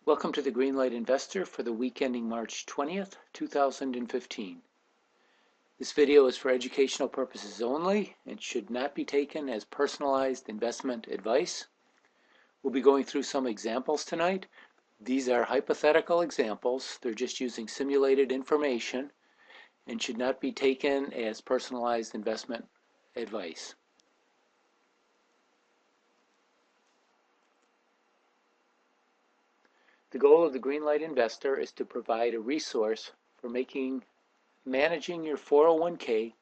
Welcome to the Greenlight Investor for the week ending March 20th, 2015. This video is for educational purposes only and should not be taken as personalized investment advice. We'll be going through some examples tonight. These are hypothetical examples. They're just using simulated information and should not be taken as personalized investment advice. The goal of the Greenlight Investor is to provide a resource for managing your 401k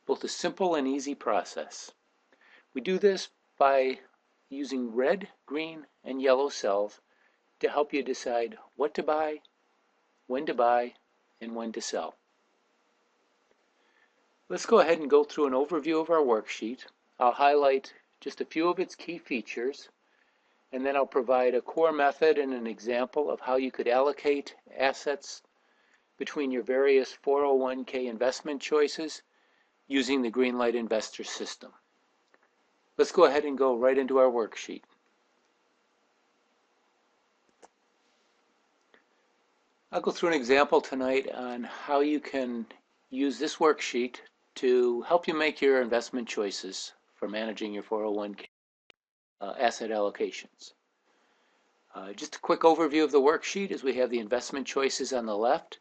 both a simple and easy process. We do this by using red, green, and yellow cells to help you decide what to buy, and when to sell. Let's go ahead and go through an overview of our worksheet. I'll highlight just a few of its key features, and then I'll provide a core method and an example of how you could allocate assets between your various 401k investment choices using the Greenlight Investor system. Let's go ahead and go right into our worksheet. I'll go through an example tonight on how you can use this worksheet to help you make your investment choices for managing your 401k asset allocations. Just a quick overview of the worksheet is we have the investment choices on the left.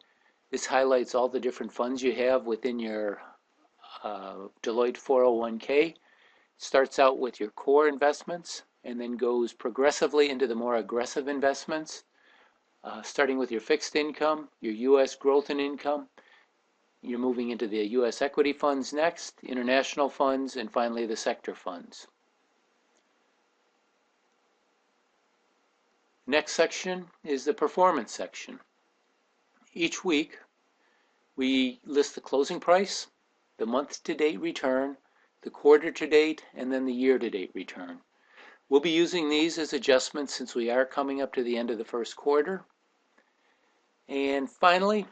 This highlights all the different funds you have within your Deloitte 401k. Starts out with your core investments and then goes progressively into the more aggressive investments, starting with your fixed income, your U.S. growth and income. You're moving into the U.S. equity funds next, international funds, and finally the sector funds. Next section is the performance section. Each week we list the closing price, the month-to-date return, the quarter-to-date, and then the year-to-date return. We'll be using these as adjustments since we are coming up to the end of the first quarter. And finally,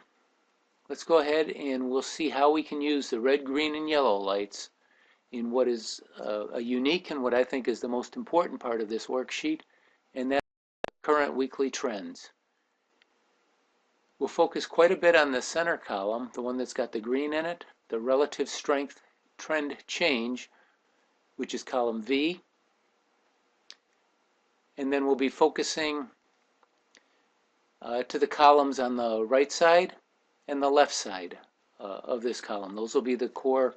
let's go ahead and we'll see how we can use the red, green, and yellow lights in what is a unique and what I think is the most important part of this worksheet, and that's current weekly trends. We'll focus quite a bit on the center column, the one that's got the green in it, the relative strength trend change, which is column V. And then we'll be focusing to the columns on the right side and the left side of this column. Those will be the core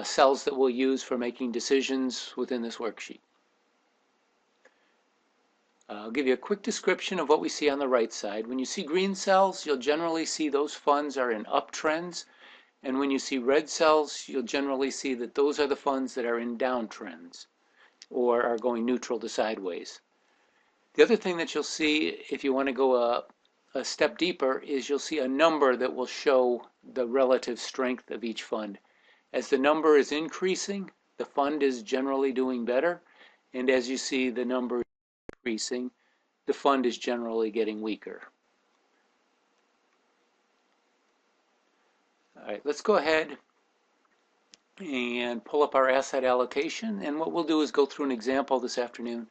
cells that we'll use for making decisions within this worksheet. I'll give you a quick description of what we see on the right side. When you see green cells, you'll generally see those funds are in uptrends. And when you see red cells, you'll generally see that those are the funds that are in downtrends or are going neutral to sideways. The other thing that you'll see if you want to go a step deeper is you'll see a number that will show the relative strength of each fund. As the number is increasing, the fund is generally doing better. And as you see the number increasing, the fund is generally getting weaker. All right, let's go ahead and pull up our asset allocation. And what we'll do is go through an example this afternoon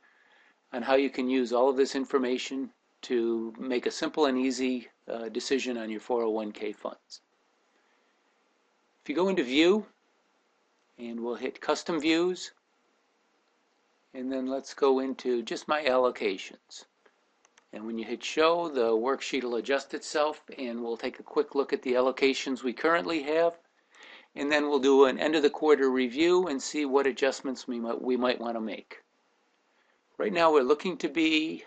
on how you can use all of this information to make a simple and easy decision on your 401k funds. If you go into View, and we'll hit Custom Views, and then let's go into just my allocations. And when you hit Show, the worksheet will adjust itself, and we'll take a quick look at the allocations we currently have. And then we'll do an end of the quarter review and see what adjustments we might want to make. Right now we're looking to be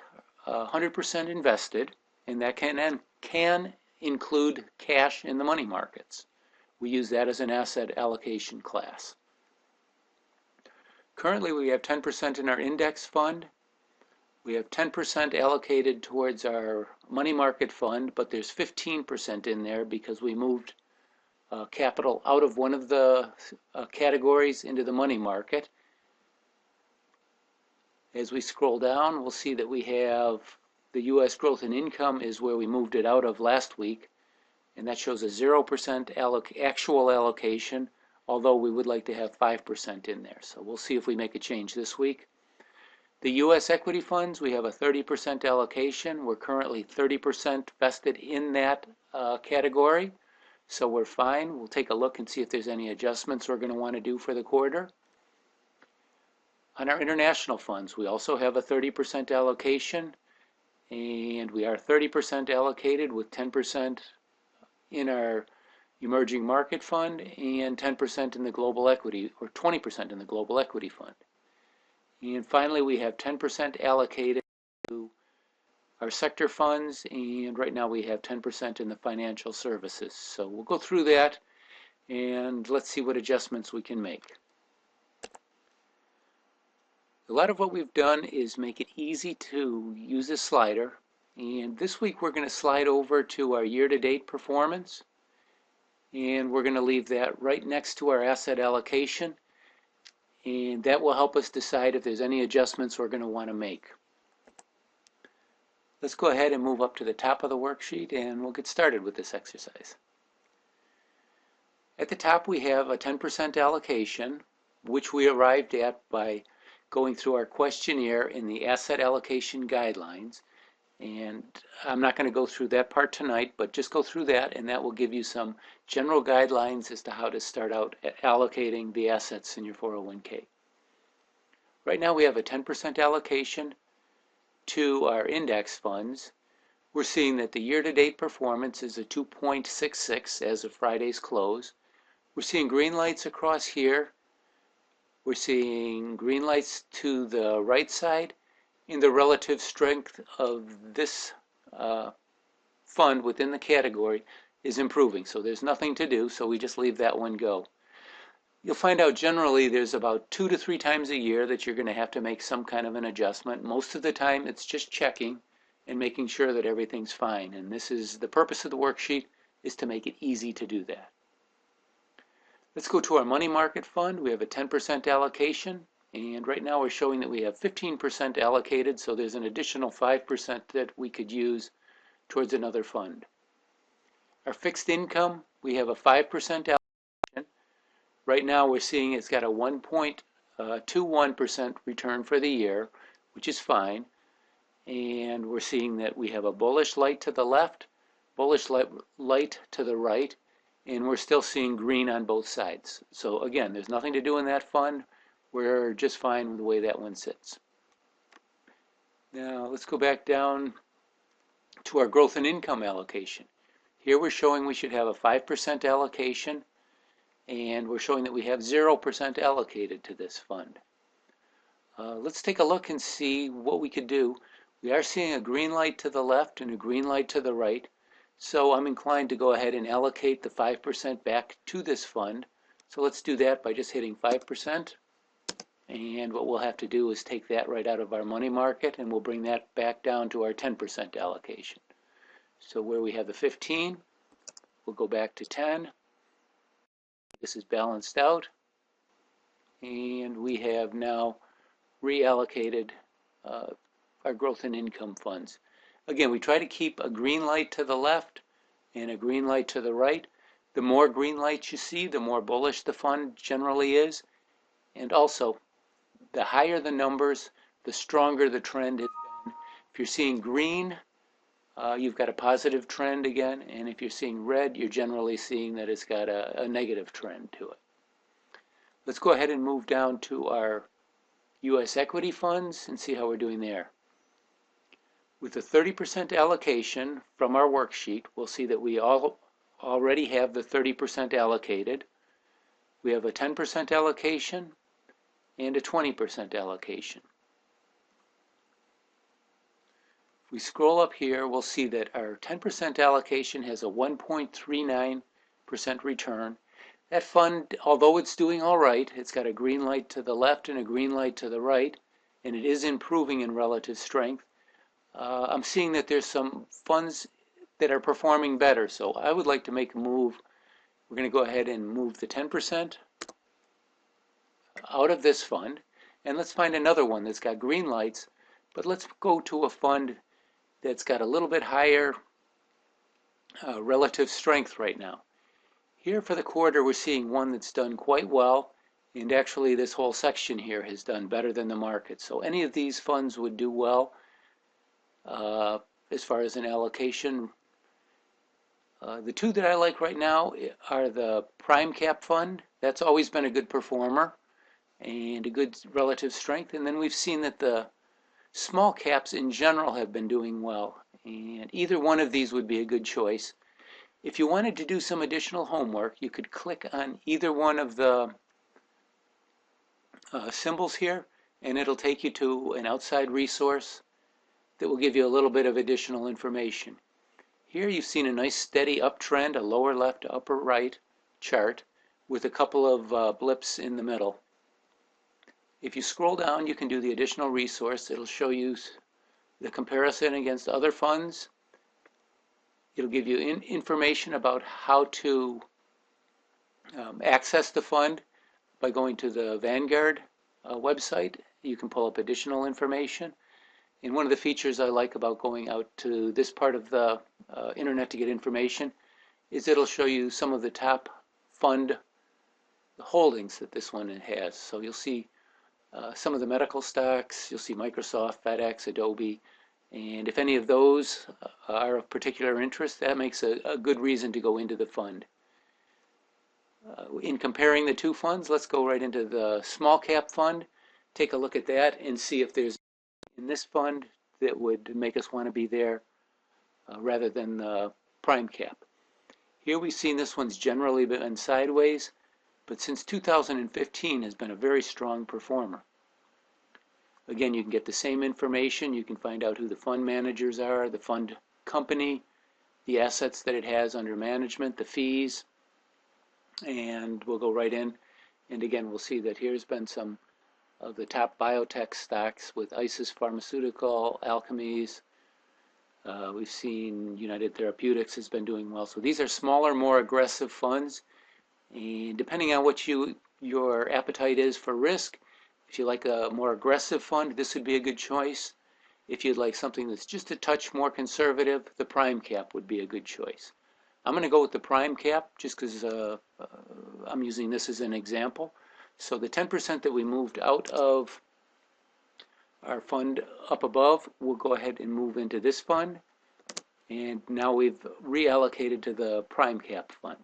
100% invested, and that can include cash in the money markets. We use that as an asset allocation class. Currently we have 10% in our index fund. We have 10% allocated towards our money market fund, but there's 15% in there because we moved capital out of one of the categories into the money market. As we scroll down, we'll see that we have the U.S. growth and income is where we moved it out of last week, and that shows a 0% actual allocation, although we would like to have 5% in there. So we'll see if we make a change this week. The U.S. equity funds, we have a 30% allocation. We're currently 30% vested in that category, so we're fine. We'll take a look and see if there's any adjustments we're going to want to do for the quarter. On our international funds, we also have a 30% allocation, and we are 30% allocated with 10% in our emerging market fund and 10% in the global equity, or 20% in the global equity fund. And finally, we have 10% allocated to our sector funds, and right now we have 10% in the financial services. So we'll go through that and let's see what adjustments we can make. A lot of what we've done is make it easy to use a slider, and this week we're going to slide over to our year-to-date performance, and we're going to leave that right next to our asset allocation, and that will help us decide if there's any adjustments we're going to want to make. Let's go ahead and move up to the top of the worksheet and we'll get started with this exercise. At the top we have a 10% allocation, which we arrived at by going through our questionnaire in the asset allocation guidelines. And I'm not going to go through that part tonight, but just go through that and that will give you some general guidelines as to how to start out allocating the assets in your 401k. Right now we have a 10% allocation to our index funds. We're seeing that the year-to-date performance is a 2.66 as of Friday's close. We're seeing green lights across here. We're seeing green lights to the right side, and the relative strength of this fund within the category is improving. So there's nothing to do, so we just leave that one go. You'll find out generally there's about 2 to 3 times a year that you're going to have to make some kind of an adjustment. Most of the time it's just checking and making sure that everything's fine. And this is the purpose of the worksheet, is to make it easy to do that. Let's go to our money market fund. We have a 10% allocation, and right now we're showing that we have 15% allocated, so there's an additional 5% that we could use towards another fund. Our fixed income, we have a 5% allocation. Right now we're seeing it's got a 1.21% return for the year, which is fine. And we're seeing that we have a bullish light to the left, bullish light to the right, and we're still seeing green on both sides. So again, there's nothing to do in that fund. We're just fine with the way that one sits. Now let's go back down to our growth and income allocation. Here we're showing we should have a 5% allocation, and we're showing that we have 0% allocated to this fund. Let's take a look and see what we could do. We are seeing a green light to the left and a green light to the right. So I'm inclined to go ahead and allocate the 5% back to this fund. So let's do that by just hitting 5%. And what we'll have to do is take that right out of our money market, and we'll bring that back down to our 10% allocation. So where we have the 15, we'll go back to 10. This is balanced out. And we have now reallocated our growth and income funds. Again, we try to keep a green light to the left and a green light to the right. The more green lights you see, the more bullish the fund generally is. And also, the higher the numbers, the stronger the trend has been. If you're seeing green, you've got a positive trend again. And if you're seeing red, you're generally seeing that it's got a negative trend to it. Let's go ahead and move down to our U.S. equity funds and see how we're doing there. With the 30% allocation from our worksheet, we'll see that we already have the 30% allocated. We have a 10% allocation and a 20% allocation. If we scroll up here, we'll see that our 10% allocation has a 1.39% return. That fund, although it's doing all right, it's got a green light to the left and a green light to the right, and it is improving in relative strength. I'm seeing that there's some funds that are performing better, so I would like to make a move. We're going to go ahead and move the 10% out of this fund, and let's find another one that's got green lights, but let's go to a fund that's got a little bit higher relative strength right now. Here for the quarter, we're seeing one that's done quite well, And actually this whole section here has done better than the market. So any of these funds would do well uh, as far as an allocation. The two that I like right now are the Prime Cap Fund. That's always been a good performer and a good relative strength. And then we've seen that the small caps in general have been doing well. And either one of these would be a good choice. If you wanted to do some additional homework, you could click on either one of the symbols here, and it'll take you to an outside resource that will give you a little bit of additional information. Here you've seen a nice steady uptrend, a lower left to upper right chart with a couple of blips in the middle. If you scroll down, you can do the additional resource. It'll show you the comparison against other funds. It'll give you information about how to access the fund by going to the Vanguard website. You can pull up additional information. And one of the features I like about going out to this part of the internet to get information is it'll show you some of the top fund holdings that this one has. So you'll see some of the medical stocks, you'll see Microsoft, FedEx, Adobe, and if any of those are of particular interest, that makes a good reason to go into the fund. In comparing the two funds, let's go right into the small cap fund, take a look at that and see if there's in this fund that would make us want to be there rather than the prime cap. Here we've seen this one's generally been sideways, but since 2015 has been a very strong performer. Again, you can get the same information. You can find out who the fund managers are, the fund company, the assets that it has under management, the fees, and we'll go right in. And again, we'll see that here's been some of the top biotech stocks with ISIS Pharmaceutical, Alchemies. We've seen United Therapeutics has been doing well. So these are smaller, more aggressive funds. And depending on what your appetite is for risk, if you like a more aggressive fund, this would be a good choice. If you'd like something that's just a touch more conservative, the prime cap would be a good choice. I'm going to go with the prime cap just because I'm using this as an example. So the 10% that we moved out of our fund up above, we'll go ahead and move into this fund. And now we've reallocated to the prime cap fund.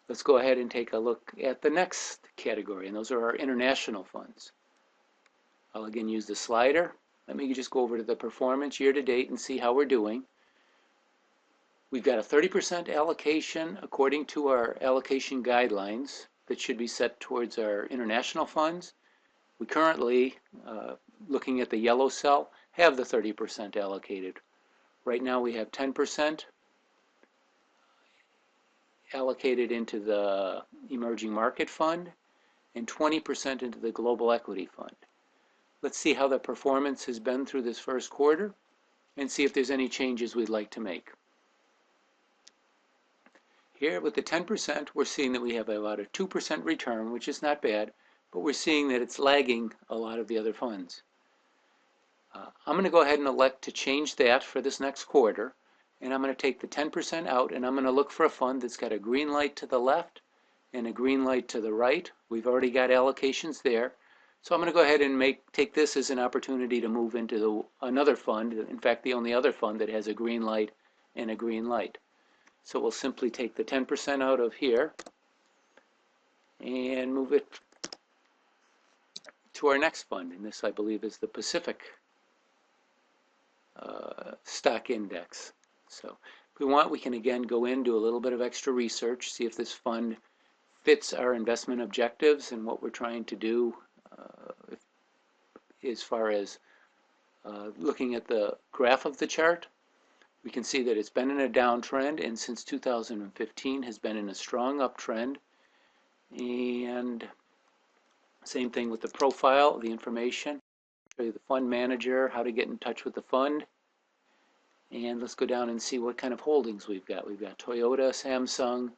Let's go ahead and take a look at the next category, and those are our international funds. I'll again use the slider. Let me just go over to the performance year to date and see how we're doing. We've got a 30% allocation according to our allocation guidelines that should be set towards our international funds. We currently, looking at the yellow cell, have the 30% allocated. Right now we have 10% allocated into the emerging market fund and 20% into the global equity fund. Let's see how the performance has been through this first quarter and see if there's any changes we'd like to make. Here with the 10%, we're seeing that we have about a 2% return, which is not bad, but we're seeing that it's lagging a lot of the other funds. I'm going to go ahead and elect to change that for this next quarter, and I'm going to take the 10% out, and I'm going to look for a fund that's got a green light to the left and a green light to the right. We've already got allocations there, so I'm going to go ahead and take this as an opportunity to move into another fund, in fact the only other fund that has a green light and a green light. So we'll simply take the 10% out of here and move it to our next fund, and this I believe is the Pacific stock index. So if we want, we can again go in, do a little bit of extra research, see if this fund fits our investment objectives and what we're trying to do as far as looking at the graph of the chart. We can see that it's been in a downtrend, and since 2015 has been in a strong uptrend. And same thing with the profile, the information. Show you the fund manager, how to get in touch with the fund. And let's go down and see what kind of holdings we've got. We've got Toyota, Samsung,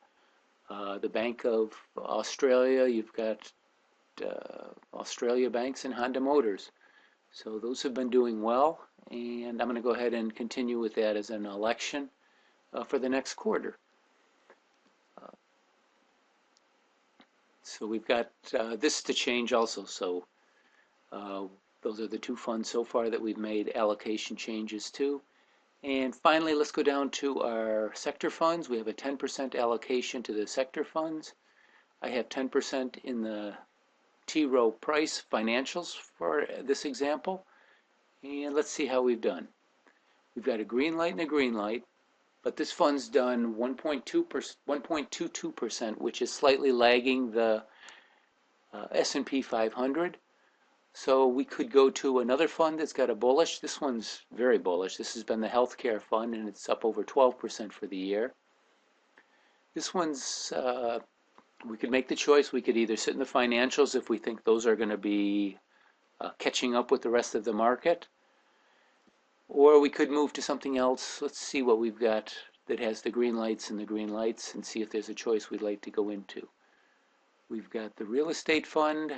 the Bank of Australia. You've got Australia Banks and Honda Motors. So those have been doing well, and I'm going to go ahead and continue with that as an election for the next quarter. So we've got this to change also. So those are the two funds so far that we've made allocation changes to. And finally, let's go down to our sector funds. We have a 10% allocation to the sector funds. I have 10% in the T. Rowe Price financials for this example. And let's see how we've done. We've got a green light and a green light, but this fund's done 1.22%, which is slightly lagging the S&P 500. So we could go to another fund that's got a bullish. This one's very bullish. This has been the healthcare fund, and it's up over 12% for the year. This one's, we could make the choice. We could either sit in the financials if we think those are going to be catching up with the rest of the market, or we could move to something else. Let's see what we've got that has the green lights and the green lights and see if there's a choice we'd like to go into. We've got the real estate fund,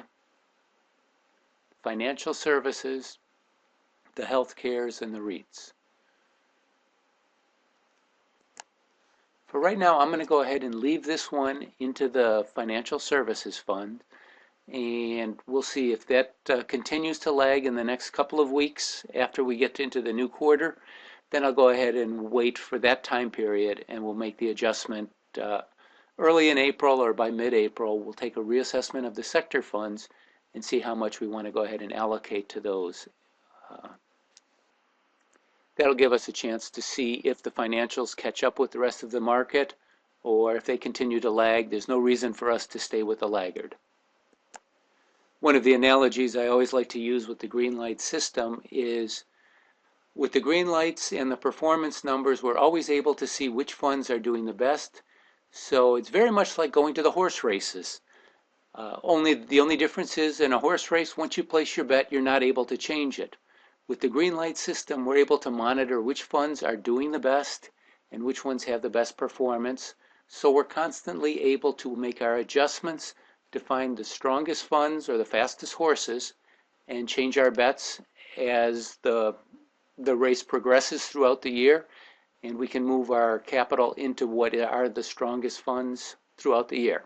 financial services, the health cares, and the REITs. For right now, I'm going to go ahead and leave this one into the financial services fund, and we'll see if that continues to lag in the next couple of weeks after we get into the new quarter. Then I'll go ahead and wait for that time period, and we'll make the adjustment early in April or by mid-April. We'll take a reassessment of the sector funds and see how much we want to go ahead and allocate to those. That'll give us a chance to see if the financials catch up with the rest of the market, or if they continue to lag. There's no reason for us to stay with the laggard. One of the analogies I always like to use with the green light system is with the green lights and the performance numbers, we're always able to see which funds are doing the best. So it's very much like going to the horse races. The only difference is in a horse race, once you place your bet, you're not able to change it. With the green light system, we're able to monitor which funds are doing the best and which ones have the best performance. So we're constantly able to make our adjustments to find the strongest funds or the fastest horses and change our bets as the race progresses throughout the year. And we can move our capital into what are the strongest funds throughout the year.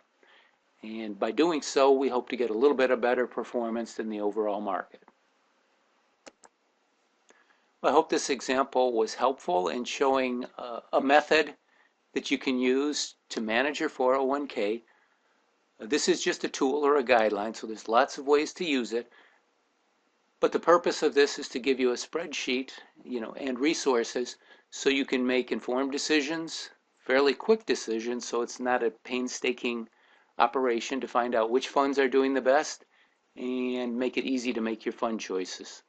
And by doing so, we hope to get a little bit of better performance than the overall market. I hope this example was helpful in showing a method that you can use to manage your 401k. This is just a tool or a guideline, so there's lots of ways to use it. But the purpose of this is to give you a spreadsheet, and resources so you can make informed decisions, fairly quick decisions, so it's not a painstaking operation to find out which funds are doing the best and make it easy to make your fund choices.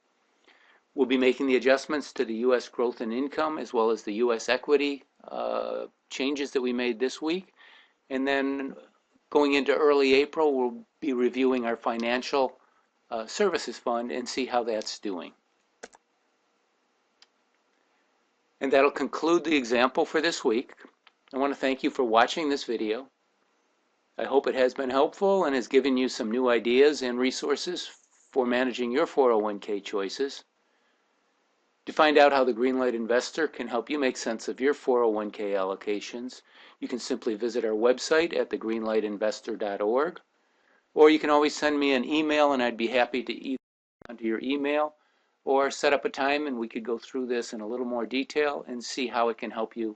We'll be making the adjustments to the U.S. growth and income as well as the U.S. equity changes that we made this week. And then going into early April, we'll be reviewing our financial services fund and see how that's doing. And that'll conclude the example for this week. I want to thank you for watching this video. I hope it has been helpful and has given you some new ideas and resources for managing your 401k choices. To find out how the Greenlight Investor can help you make sense of your 401k allocations, you can simply visit our website at thegreenlightinvestor.org, or you can always send me an email and I'd be happy to either respond to your email or set up a time and we could go through this in a little more detail and see how it can help you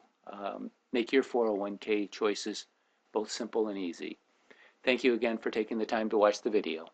make your 401k choices both simple and easy. Thank you again for taking the time to watch the video.